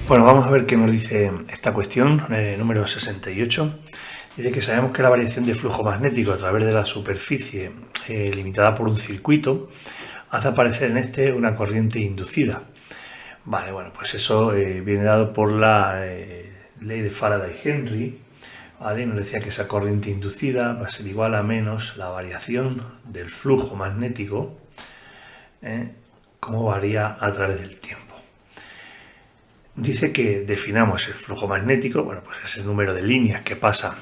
Bueno, vamos a ver qué nos dice esta cuestión, número 68. Dice que sabemos que la variación de flujo magnético a través de la superficie limitada por un circuito hace aparecer en este una corriente inducida. Vale, bueno, pues eso viene dado por la ley de Faraday-Henry, ¿vale? Nos decía que esa corriente inducida va a ser igual a menos la variación del flujo magnético, como varía a través del tiempo. Dice que definamos el flujo magnético, bueno, pues es el número de líneas que pasan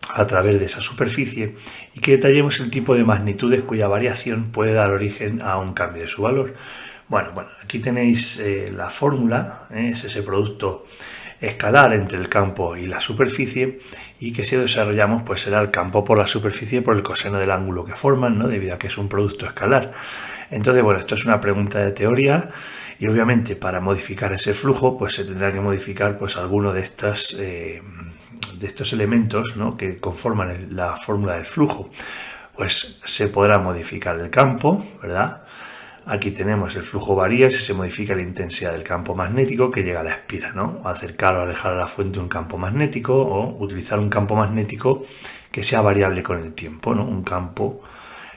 a través de esa superficie, y que detallemos el tipo de magnitudes cuya variación puede dar origen a un cambio de su valor. Bueno, aquí tenéis la fórmula, es ese producto escalar entre el campo y la superficie, y que si desarrollamos pues será el campo por la superficie por el coseno del ángulo que forman, ¿no? Debido a que es un producto escalar. Entonces, bueno, esto es una pregunta de teoría, y obviamente para modificar ese flujo pues se tendrá que modificar pues alguno de estos elementos, ¿no?, que conforman la fórmula del flujo. Pues se podrá modificar el campo, ¿verdad? Aquí tenemos el flujo varía si se modifica la intensidad del campo magnético que llega a la espira, ¿no? Acercar o alejar a la fuente un campo magnético, o utilizar un campo magnético que sea variable con el tiempo, ¿no? Un campo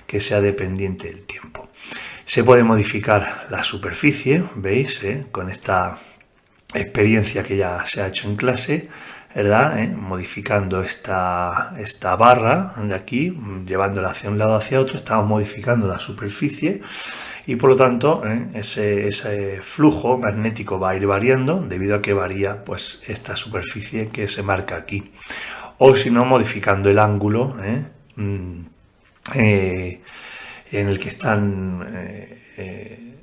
que sea dependiente del tiempo. Se puede modificar la superficie, ¿veis? Con esta experiencia que ya se ha hecho en clase, ¿verdad? Modificando esta barra de aquí, llevándola hacia un lado hacia otro, estamos modificando la superficie, y por lo tanto ese flujo magnético va a ir variando debido a que varía pues esta superficie que se marca aquí, o si no modificando el ángulo en el que están el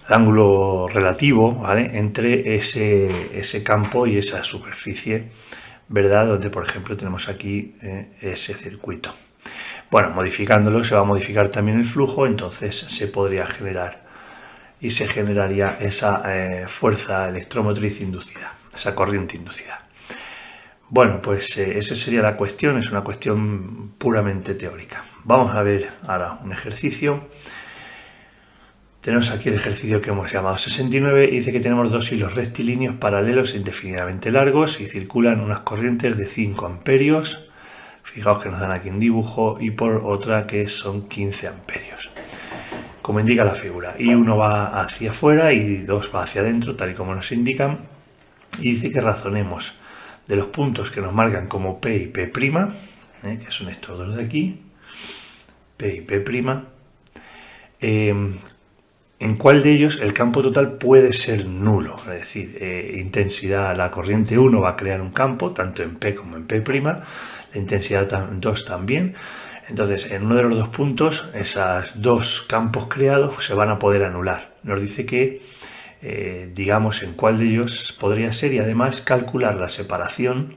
ángulo relativo, ¿vale?, entre ese campo y esa superficie, ¿verdad?, donde por ejemplo tenemos aquí ese circuito. Bueno, modificándolo se va a modificar también el flujo, entonces se podría generar y se generaría esa fuerza electromotriz inducida, esa corriente inducida. Bueno, pues esa sería la cuestión, es una cuestión puramente teórica. Vamos a ver ahora un ejercicio. Tenemos aquí el ejercicio que hemos llamado 69, y dice que tenemos dos hilos rectilíneos paralelos indefinidamente largos y circulan unas corrientes de 5 amperios. Fijaos que nos dan aquí un dibujo, y por otra que son 15 amperios. Como indica la figura, y uno va hacia afuera y dos va hacia adentro, tal y como nos indican, y dice que razonemos de los puntos que nos marcan como P y P', que son estos dos de aquí, P y P', en cuál de ellos el campo total puede ser nulo, es decir, intensidad, la corriente 1 va a crear un campo, tanto en P como en P', la intensidad 2 también. Entonces, en uno de los dos puntos, esos dos campos creados se van a poder anular. Nos dice que, digamos, en cuál de ellos podría ser, y además calcular la separación,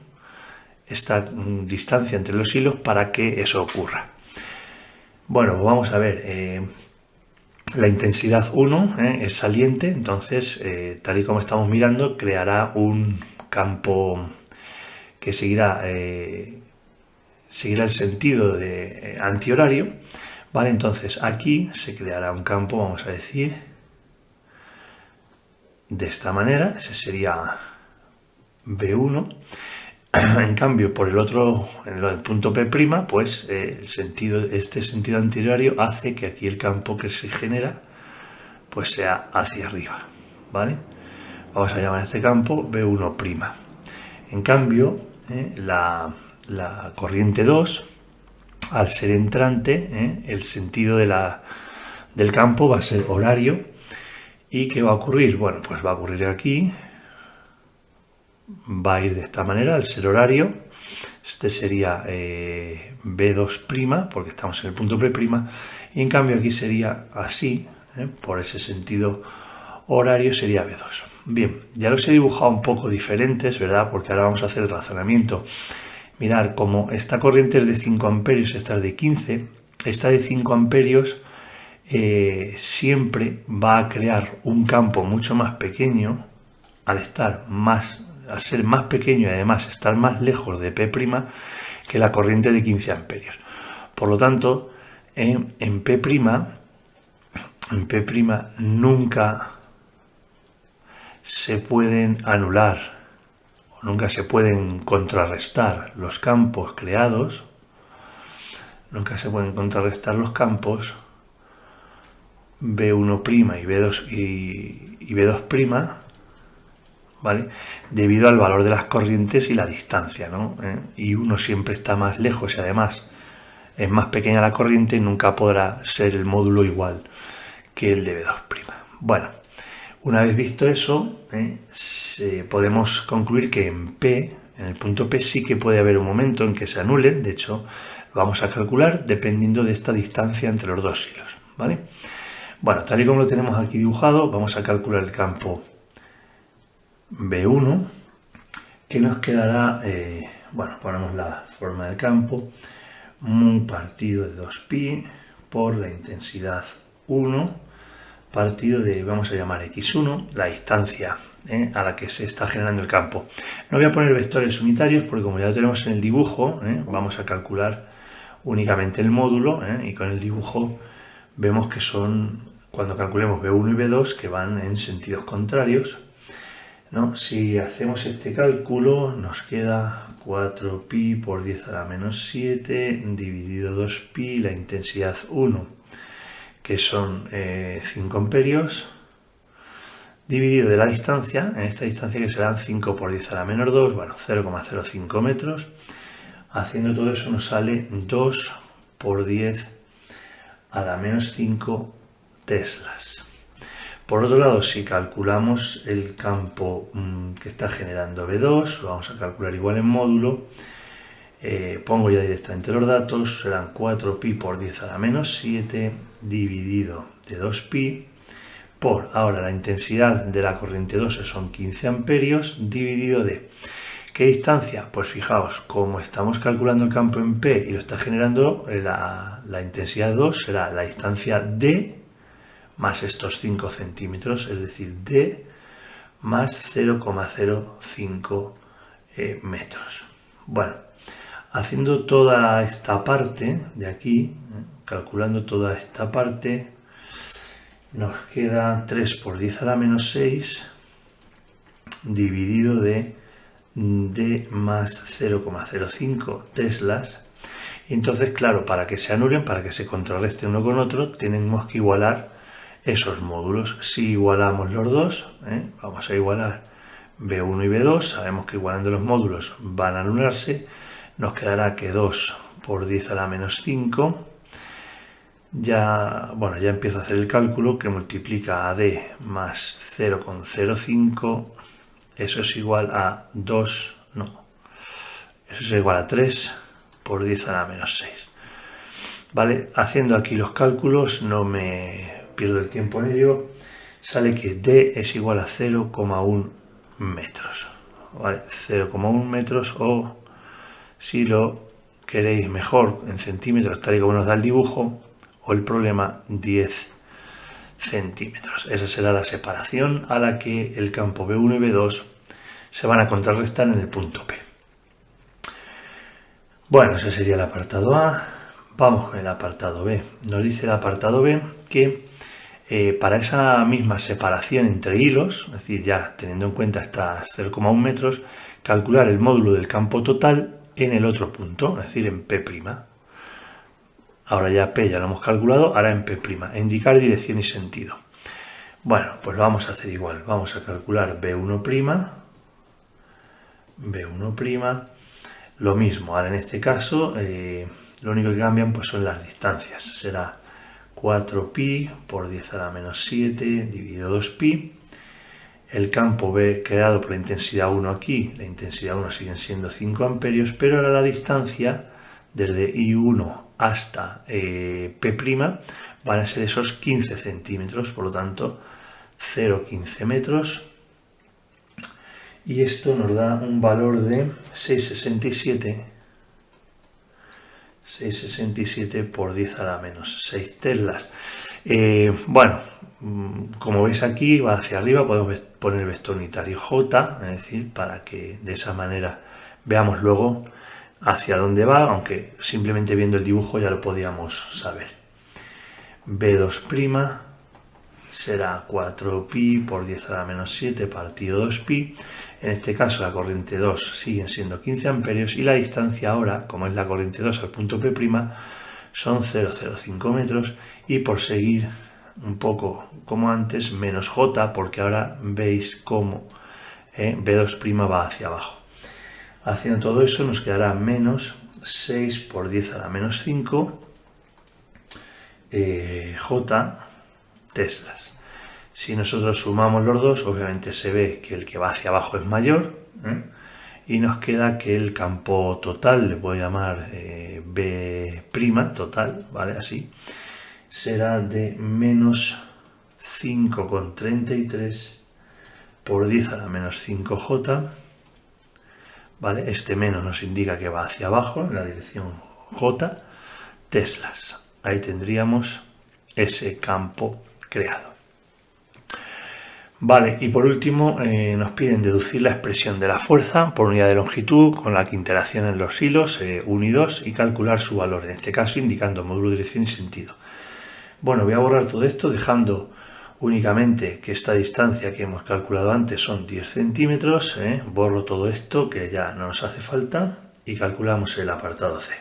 esta distancia entre los hilos, para que eso ocurra. Bueno, pues vamos a ver. La intensidad 1 es saliente, entonces, tal y como estamos mirando, creará un campo que seguirá el sentido de antihorario, ¿vale? Entonces aquí se creará un campo, vamos a decir, de esta manera, ese sería B1. En cambio, por el otro, en el punto P', pues este sentido antihorario hace que aquí el campo que se genera pues sea hacia arriba, ¿vale? Vamos a llamar a este campo B1'. En cambio, la corriente 2, al ser entrante, el sentido del campo va a ser horario. ¿Y qué va a ocurrir? Bueno, pues va a ocurrir aquí. Va a ir de esta manera, al ser horario. Este sería B2', porque estamos en el punto P', y en cambio aquí sería así, por ese sentido horario sería B2. Bien, ya los he dibujado un poco diferentes, ¿verdad?, porque ahora vamos a hacer el razonamiento. Mirad, como esta corriente es de 5 amperios, esta es de 15, esta de 5 amperios siempre va a crear un campo mucho más pequeño al ser más pequeño y además estar más lejos de P' que la corriente de 15 amperios. Por lo tanto, en P' nunca se pueden anular o nunca se pueden contrarrestar los campos creados, nunca se pueden contrarrestar los campos B1' y B2', ¿vale? Debido al valor de las corrientes y la distancia, ¿no? Y uno siempre está más lejos y además es más pequeña la corriente y nunca podrá ser el módulo igual que el de B2'. Bueno, una vez visto eso, podemos concluir que en el punto P sí que puede haber un momento en que se anulen. De hecho, lo vamos a calcular dependiendo de esta distancia entre los dos hilos, ¿vale? Bueno, tal y como lo tenemos aquí dibujado, vamos a calcular el campo B1, que nos quedará, bueno, ponemos la forma del campo, un partido de 2pi por la intensidad 1, partido de, vamos a llamar x1, la distancia a la que se está generando el campo. No voy a poner vectores unitarios porque como ya lo tenemos en el dibujo, vamos a calcular únicamente el módulo, y con el dibujo vemos que son, cuando calculemos B1 y B2, que van en sentidos contrarios, ¿no? Si hacemos este cálculo nos queda 4pi por 10 a la menos 7 dividido 2pi, la intensidad 1, que son 5 amperios, dividido de la distancia, en esta distancia que serán 5 por 10 a la menos 2, bueno, 0,05 metros. Haciendo todo eso nos sale 2 por 10 a la menos 5 teslas. Por otro lado, si calculamos el campo que está generando B2, lo vamos a calcular igual en módulo. Pongo ya directamente los datos, serán 4pi por 10 a la menos 7 dividido de 2pi por, ahora la intensidad de la corriente 2 son 15 amperios, dividido de, ¿qué distancia? Pues fijaos, como estamos calculando el campo en P y lo está generando, la intensidad 2 será la distancia D más estos 5 centímetros, es decir, D más 0,05 metros. Bueno, haciendo toda esta parte de aquí, calculando toda esta parte, nos queda 3 por 10 a la menos 6 dividido de D más 0,05 teslas. Y entonces, claro, para que se anulen, para que se contrarresten uno con otro, tenemos que igualar esos módulos. Si igualamos los dos, vamos a igualar B1 y B2, sabemos que igualando los módulos van a anularse, nos quedará que 2 por 10 a la menos 5, ya empiezo a hacer el cálculo, que multiplica a D más 0,05, eso es igual a 2, no, eso es igual a 3 por 10 a la menos 6. ¿Vale? Haciendo aquí los cálculos, no me pierdo el tiempo en ello, sale que D es igual a 0,1 metros, ¿vale? 0,1 metros, o si lo queréis mejor en centímetros, tal y como nos da el dibujo o el problema, 10 centímetros. Esa será la separación a la que el campo B1 y B2 se van a contrarrestar en el punto P. Bueno, ese sería el apartado A. Vamos con el apartado B. Nos dice el apartado B que para esa misma separación entre hilos, es decir, ya teniendo en cuenta estas 0,1 metros, calcular el módulo del campo total en el otro punto, es decir, en P'. Ahora ya P ya lo hemos calculado, ahora en P', indicar dirección y sentido. Bueno, pues lo vamos a hacer igual. Vamos a calcular B1', lo mismo. Ahora en este caso, lo único que cambian pues son las distancias. Será 4pi por 10 a la menos 7 dividido 2pi. El campo B creado por la intensidad 1 aquí, la intensidad 1 siguen siendo 5 amperios, pero ahora la distancia desde I1 hasta P' van a ser esos 15 centímetros, por lo tanto 0,15 metros. Y esto nos da un valor de 6,67 por 10 a la menos 6 teslas. Bueno, como veis aquí va hacia arriba, podemos poner el vector unitario J, es decir, para que de esa manera veamos luego hacia dónde va, aunque simplemente viendo el dibujo ya lo podíamos saber. B2' será 4pi por 10 a la menos 7 partido 2pi. En este caso la corriente 2 siguen siendo 15 amperios y la distancia ahora, como es la corriente 2 al punto P', son 0,05 metros, y por seguir un poco como antes, menos J, porque ahora veis cómo B2' va hacia abajo. Haciendo todo eso nos quedará menos 6 por 10 a la menos 5 J teslas. Si nosotros sumamos los dos, obviamente se ve que el que va hacia abajo es mayor, y nos queda que el campo total, le puedo llamar B' total, ¿vale? Así, será de menos 5,33 por 10 a la menos 5J, ¿vale? Este menos nos indica que va hacia abajo, en la dirección J, teslas. Ahí tendríamos ese campo creado. Vale, y por último nos piden deducir la expresión de la fuerza por unidad de longitud con la que interaccionan los hilos 1 y 2 y calcular su valor, en este caso indicando módulo, dirección y sentido. Bueno, voy a borrar todo esto dejando únicamente que esta distancia que hemos calculado antes son 10 centímetros. Borro todo esto que ya no nos hace falta y calculamos el apartado C.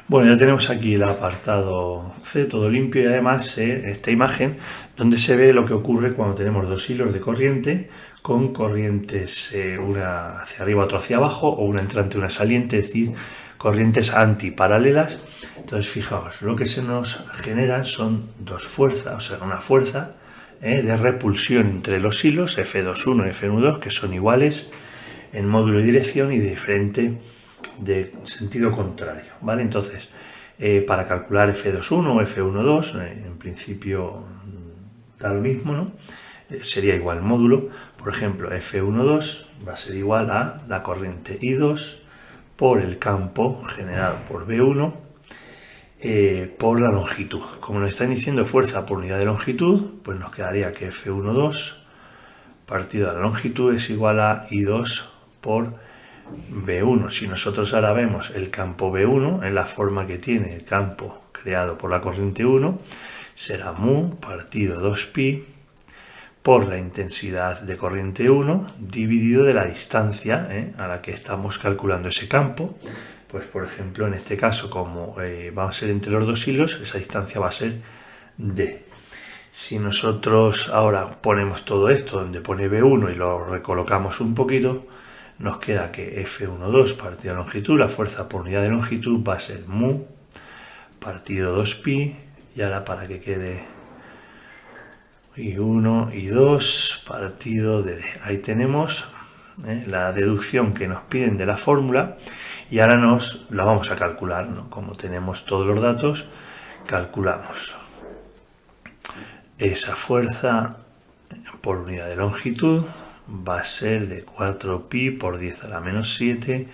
Bueno, ya tenemos aquí el apartado C todo limpio y además esta imagen donde se ve lo que ocurre cuando tenemos dos hilos de corriente con corrientes una hacia arriba, otra hacia abajo, o una entrante y una saliente, es decir, corrientes antiparalelas. Entonces fijaos, lo que se nos generan son dos fuerzas, o sea, una fuerza de repulsión entre los hilos F2'1 y F1'2, que son iguales en módulo y dirección y de sentido contrario, ¿vale? Entonces, para calcular F2'1 o F1'2, en principio da lo mismo, ¿no? Sería igual el módulo. Por ejemplo, F1'2 va a ser igual a la corriente I2 por el campo generado por B1 por la longitud. Como nos están diciendo fuerza por unidad de longitud, pues nos quedaría que F1'2 partido de la longitud es igual a I2 por B1. Si nosotros ahora vemos el campo B1 en la forma que tiene el campo creado por la corriente 1, será mu partido 2pi por la intensidad de corriente 1 dividido de la distancia a la que estamos calculando ese campo. Pues por ejemplo, en este caso, como va a ser entre los dos hilos, esa distancia va a ser d. Si nosotros ahora ponemos todo esto donde pone B1 y lo recolocamos un poquito, nos queda que F1'2 partido de longitud, la fuerza por unidad de longitud va a ser mu partido 2pi, y ahora para que quede I1 y 2 partido de d. Ahí tenemos la deducción que nos piden de la fórmula y ahora la vamos a calcular, ¿no? Como tenemos todos los datos, calculamos esa fuerza por unidad de longitud. Va a ser de 4pi por 10 a la menos 7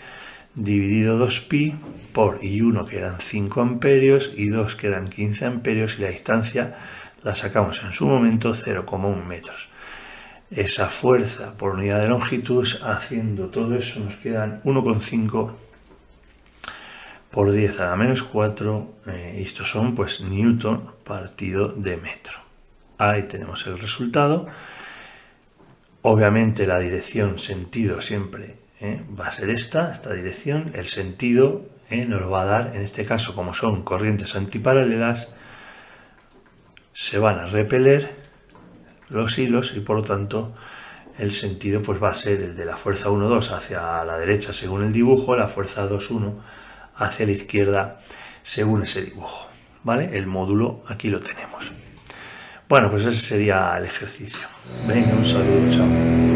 dividido 2pi por I1 que eran 5 amperios, I2 que eran 15 amperios y la distancia la sacamos en su momento 0,1 metros. Esa fuerza por unidad de longitud, haciendo todo eso, nos quedan 1,5 por 10 a la menos 4, y estos son pues newton partido de metro. Ahí tenemos el resultado. Obviamente la dirección sentido siempre va a ser esta dirección. El sentido nos lo va a dar, en este caso, como son corrientes antiparalelas, se van a repeler los hilos y por lo tanto el sentido pues va a ser el de la fuerza 1,2 hacia la derecha según el dibujo, la fuerza 2,1 hacia la izquierda según ese dibujo, ¿vale? El módulo aquí lo tenemos. Bueno, pues ese sería el ejercicio. Venga, un saludo, chao.